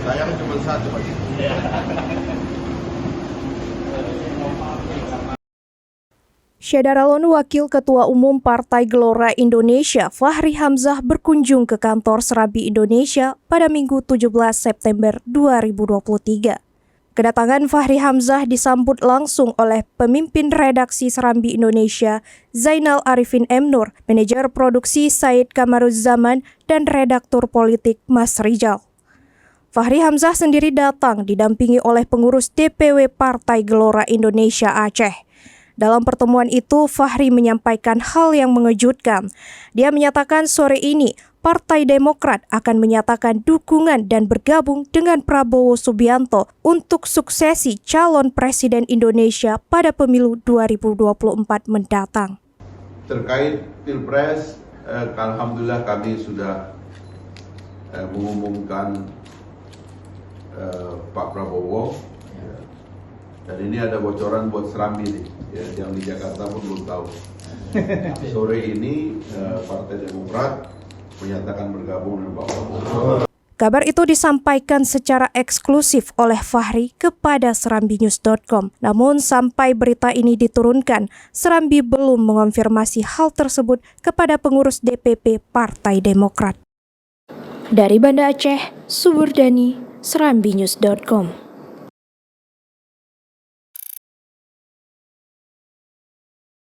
Saya cuma satu Pak. Syedaralon Wakil Ketua Umum Partai Gelora Indonesia Fahri Hamzah berkunjung ke kantor Serambi Indonesia pada Minggu 17 September 2023. Kedatangan Fahri Hamzah disambut langsung oleh pemimpin redaksi Serambi Indonesia Zainal Arifin M. Nur, manajer produksi Said Kamaruzzaman, dan redaktur politik Mas Rizal. Fahri Hamzah sendiri datang didampingi oleh pengurus DPW Partai Gelora Indonesia Aceh. Dalam pertemuan itu, Fahri menyampaikan hal yang mengejutkan. Dia menyatakan sore ini Partai Demokrat akan menyatakan dukungan dan bergabung dengan Prabowo Subianto untuk suksesi calon Presiden Indonesia pada pemilu 2024 mendatang. Terkait Pilpres, alhamdulillah kami sudah mengumumkan Pak Prabowo. Dan ini ada bocoran buat Serambi nih, ya, yang di Jakarta pun belum tahu. Sore ini Partai Demokrat menyatakan bergabung dengan Pak Prabowo. Kabar itu disampaikan secara eksklusif oleh Fahri kepada serambinews.com. Namun sampai berita ini diturunkan, Serambi belum mengonfirmasi hal tersebut kepada pengurus DPP Partai Demokrat. Dari Banda Aceh, Suburdani, serambinews.com.